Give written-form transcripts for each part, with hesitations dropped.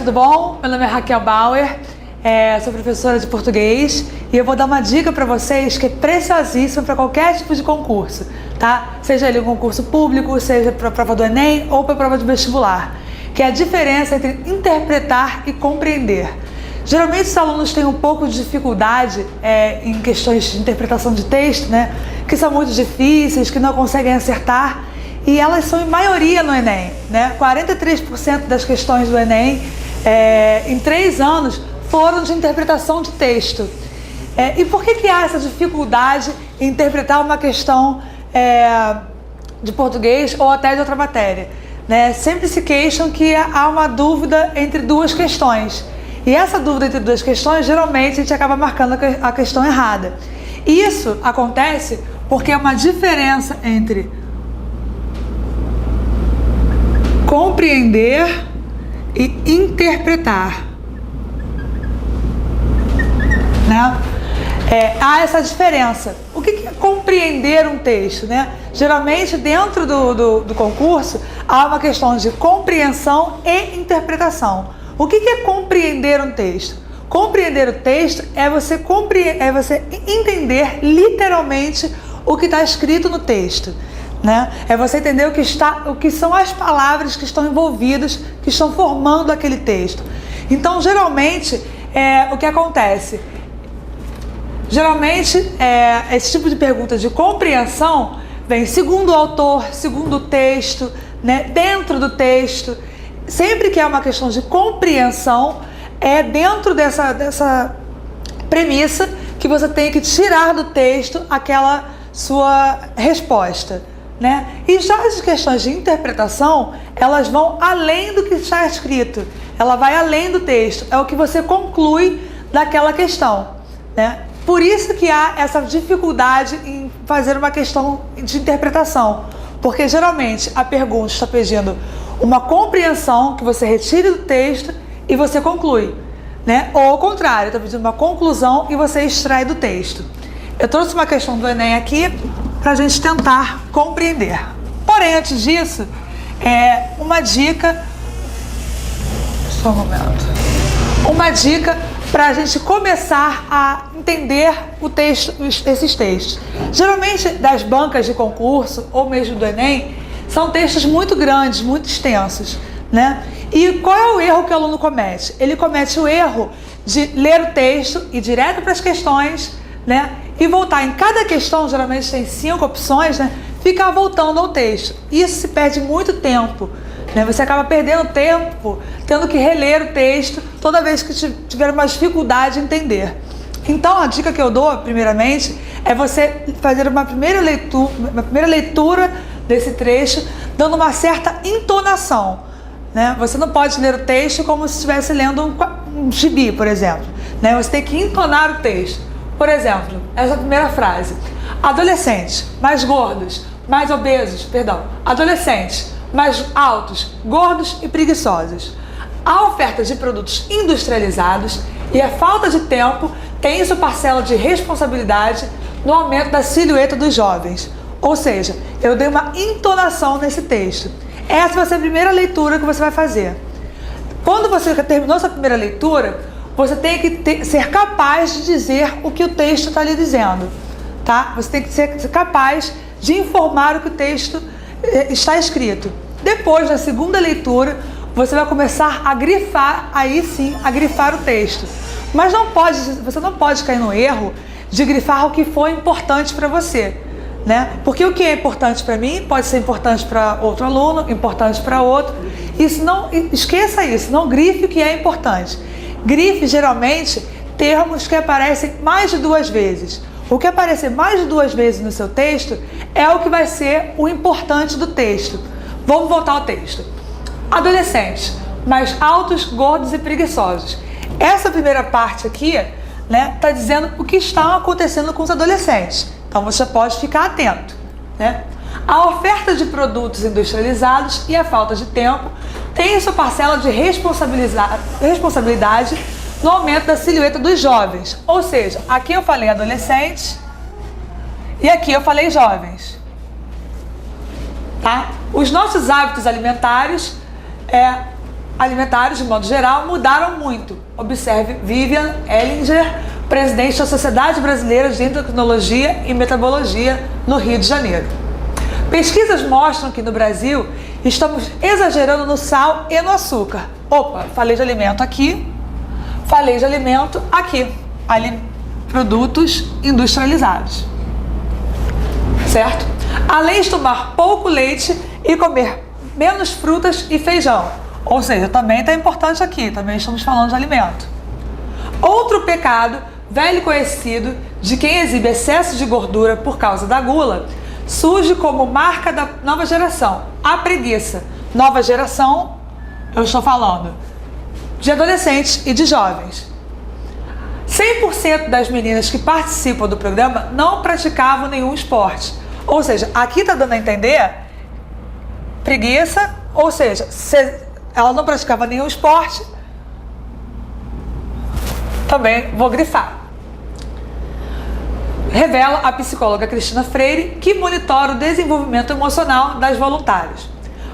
tudo bom? Meu nome é Raquel Bauer, sou professora de português e eu vou dar uma dica para vocês que é preciosíssima para qualquer tipo de concurso, tá? Seja ele um concurso público, seja para a prova do Enem ou para a prova de vestibular, que é a diferença entre interpretar e compreender. Geralmente os alunos têm um pouco de dificuldade em questões de interpretação de texto, né? Que são muito difíceis, que não conseguem acertar. E elas são em maioria no Enem, né? 43% das questões do Enem em 3 anos foram de interpretação de texto. E por que há essa dificuldade em interpretar uma questão de português ou até de outra matéria? Né? Sempre se queixam que há uma dúvida entre 2 questões. E essa dúvida entre 2 questões, geralmente a gente acaba marcando a questão errada. Isso acontece porque é uma diferença entre compreender e interpretar, né? Há essa diferença. O que é compreender um texto, né? Geralmente dentro do concurso há uma questão de compreensão e interpretação. O que é compreender um texto? Compreender o texto é você entender literalmente o que está escrito no texto. Né? É você entender o que são as palavras que estão envolvidas, que estão formando aquele texto. Então, geralmente, o que acontece? Geralmente, esse tipo de pergunta de compreensão vem segundo o autor, segundo o texto, né? Dentro do texto. Sempre que é uma questão de compreensão, é dentro dessa premissa que você tem que tirar do texto aquela sua resposta. Né? E já as questões de interpretação, elas vão além do que está escrito, ela vai além do texto, é o que você conclui daquela questão, né? Por isso que há essa dificuldade em fazer uma questão de interpretação, porque geralmente a pergunta está pedindo uma compreensão que você retire do texto e você conclui, né? Ou ao contrário, está pedindo uma conclusão e você extrai do texto. Eu trouxe uma questão do Enem aqui para a gente tentar compreender. Porém, antes disso, uma dica. Só um momento. Uma dica para a gente começar a entender esses textos. Geralmente, das bancas de concurso ou mesmo do Enem, são textos muito grandes, muito extensos, né? E qual é o erro que o aluno comete? Ele comete o erro de ler o texto, ir direto para as questões, né? E voltar em cada questão, geralmente tem 5 opções, né? Ficar voltando ao texto. Isso se perde muito tempo, né? Você acaba perdendo tempo tendo que reler o texto toda vez que tiver uma dificuldade em entender. Então, a dica que eu dou, primeiramente, é você fazer uma primeira leitura desse trecho, dando uma certa entonação, né? Você não pode ler o texto como se estivesse lendo um gibi, por exemplo, né? Você tem que entonar o texto. Por exemplo, essa primeira frase: adolescentes mais gordos, mais obesos, adolescentes mais altos, gordos e preguiçosos. A oferta de produtos industrializados e a falta de tempo tem sua parcela de responsabilidade no aumento da silhueta dos jovens. Ou seja, eu dei uma entonação nesse texto. Essa vai ser a primeira leitura que você vai fazer. Quando você terminou essa primeira leitura, você tem que ser capaz de dizer o que o texto está lhe dizendo, tá? Você tem que ser capaz de informar o que o texto está escrito. Depois, na segunda leitura, você vai começar a grifar, aí sim, a grifar o texto. Mas você não pode cair no erro de grifar o que foi importante para você, né? Porque o que é importante para mim pode ser importante para outro aluno, importante para outro. Esqueça isso, não grife o que é importante. Grife, geralmente, termos que aparecem mais de 2 vezes. O que aparecer mais de 2 vezes no seu texto é o que vai ser o importante do texto. Vamos voltar ao texto. Adolescentes, mais altos, gordos e preguiçosos. Essa primeira parte aqui, né, está dizendo o que está acontecendo com os adolescentes. Então, você pode ficar atento, né? A oferta de produtos industrializados e a falta de tempo tem sua parcela de responsabilidade no aumento da silhueta dos jovens. Ou seja, aqui eu falei adolescentes e aqui eu falei jovens. Tá? Os nossos hábitos alimentares alimentares, de modo geral, mudaram muito. Observe Vivian Ellinger, presidente da Sociedade Brasileira de Endocrinologia e Metabologia, no Rio de Janeiro. Pesquisas mostram que no Brasil estamos exagerando no sal e no açúcar. Opa, falei de alimento aqui, falei de alimento aqui. Produtos industrializados. Certo? Além de tomar pouco leite e comer menos frutas e feijão. Ou seja, também está importante aqui, também estamos falando de alimento. Outro pecado, velho conhecido, de quem exibe excesso de gordura por causa da gula, surge como marca da nova geração, a preguiça. Nova geração, eu estou falando de adolescentes e de jovens. 100% das meninas que participam do programa não praticavam nenhum esporte. Ou seja, aqui está dando a entender preguiça, ou seja, ela não praticava nenhum esporte, também vou grifar. Revela a psicóloga Cristina Freire, que monitora o desenvolvimento emocional das voluntárias.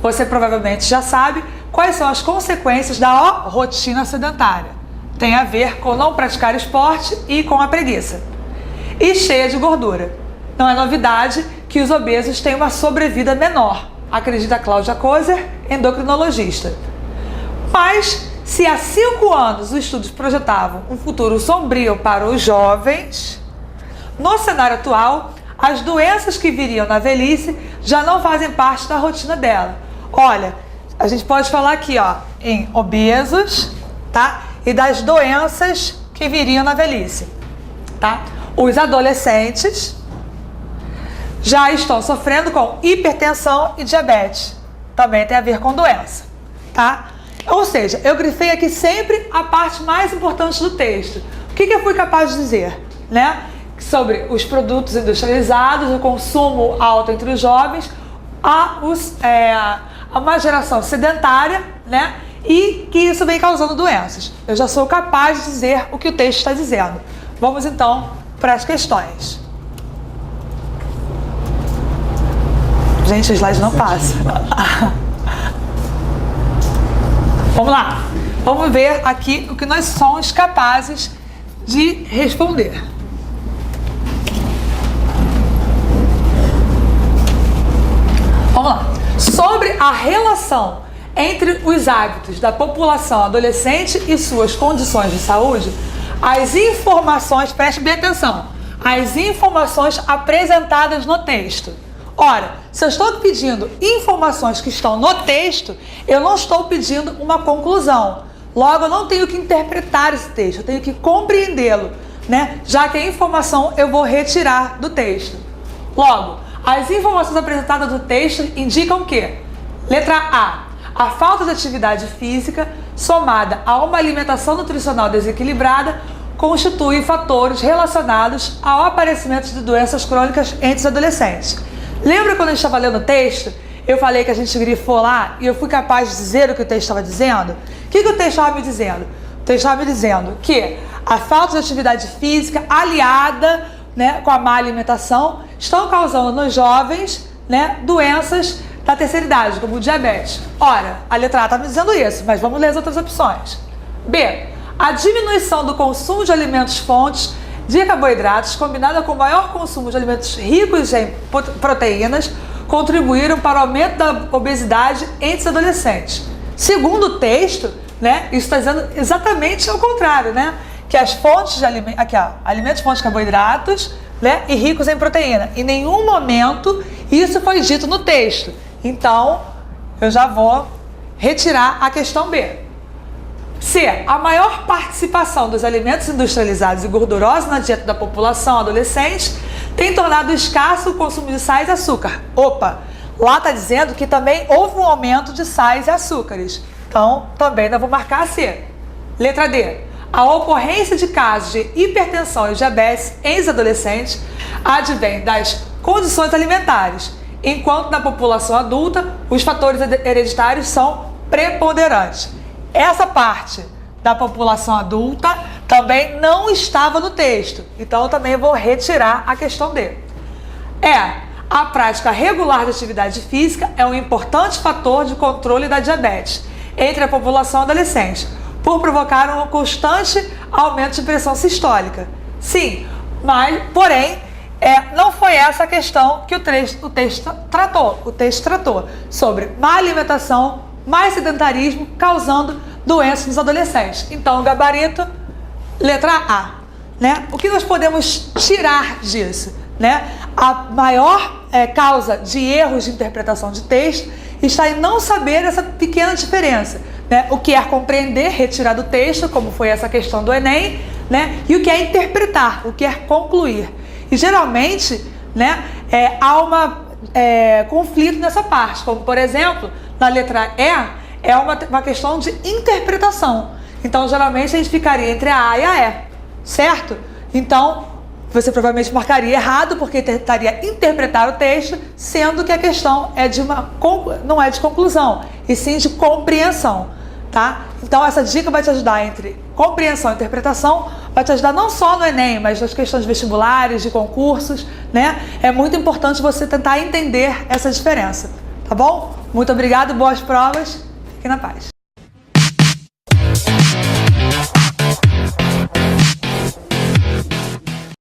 Você provavelmente já sabe quais são as consequências da rotina sedentária. Tem a ver com não praticar esporte e com a preguiça. E cheia de gordura. Não é novidade que os obesos têm uma sobrevida menor, acredita Cláudia Kozer, endocrinologista. Mas, se há 5 anos os estudos projetavam um futuro sombrio para os jovens, no cenário atual, as doenças que viriam na velhice já não fazem parte da rotina dela. Olha, a gente pode falar aqui, ó, em obesos, tá? E das doenças que viriam na velhice, tá? Os adolescentes já estão sofrendo com hipertensão e diabetes. Também tem a ver com doença, tá? Ou seja, eu grifei aqui sempre a parte mais importante do texto. O que eu fui capaz de dizer, né? Sobre os produtos industrializados, o consumo alto entre os jovens, uma geração sedentária, né? E que isso vem causando doenças. Eu já sou capaz de dizer o que o texto está dizendo. Vamos então para as questões. Gente, o slide não passa. Vamos lá. Vamos ver aqui o que nós somos capazes de responder. Vamos lá. Sobre a relação entre os hábitos da população adolescente e suas condições de saúde, as informações, preste bem atenção, as informações apresentadas no texto. Ora, se eu estou pedindo informações que estão no texto, eu não estou pedindo uma conclusão. Logo, eu não tenho que interpretar esse texto, eu tenho que compreendê-lo, né? Já que a informação eu vou retirar do texto. Logo, as informações apresentadas no texto indicam o quê? Letra A falta de atividade física, somada a uma alimentação nutricional desequilibrada, constitui fatores relacionados ao aparecimento de doenças crônicas entre os adolescentes. Lembra quando a gente estava lendo o texto? Eu falei que a gente grifou lá e eu fui capaz de dizer o que o texto estava dizendo? O que o texto estava me dizendo? O texto estava me dizendo que a falta de atividade física aliada, né, com a má alimentação estão causando nos jovens, né, doenças da terceira idade, como o diabetes. Ora, a letra A está me dizendo isso, mas vamos ler as outras opções. B. A diminuição do consumo de alimentos fontes de carboidratos, combinada com o maior consumo de alimentos ricos em proteínas, contribuíram para o aumento da obesidade entre os adolescentes. Segundo o texto, né, isso está dizendo exatamente ao contrário, né? Que as fontes de alimentos, aqui ó, alimentos fontes de carboidratos, né, e ricos em proteína. Em nenhum momento isso foi dito no texto. Então, eu já vou retirar a questão B. C. A maior participação dos alimentos industrializados e gordurosos na dieta da população adolescente tem tornado escasso o consumo de sais e açúcar. Opa, lá está dizendo que também houve um aumento de sais e açúcares. Então, também não vou marcar a C. Letra D. A ocorrência de casos de hipertensão e diabetes em os adolescentes advém das condições alimentares, enquanto na população adulta os fatores hereditários são preponderantes. Essa parte da população adulta também não estava no texto, então eu também vou retirar a questão D. A prática regular de atividade física é um importante fator de controle da diabetes. entre a população adolescente, por provocar um constante aumento de pressão sistólica. Sim, mas, porém, não foi essa a questão que o texto tratou. O texto tratou sobre má alimentação, mais sedentarismo, causando doenças nos adolescentes. Então, o gabarito, letra A. Né? O que nós podemos tirar disso? Né? A maior causa de erros de interpretação de texto está em não saber essa pequena diferença. Né? O que é compreender, retirar do texto, como foi essa questão do Enem, né? E o que é interpretar, o que é concluir. E geralmente, né, há conflito nessa parte, como por exemplo, na letra E, é uma questão de interpretação. Então, geralmente, a gente ficaria entre a A e a E, certo? Então, você provavelmente marcaria errado, porque tentaria interpretar o texto, sendo que a questão não é de conclusão, e sim de compreensão, tá? Então, essa dica vai te ajudar entre compreensão e interpretação, vai te ajudar não só no Enem, mas nas questões vestibulares, de concursos, né? É muito importante você tentar entender essa diferença, tá bom? Muito obrigado, boas provas, fique na paz.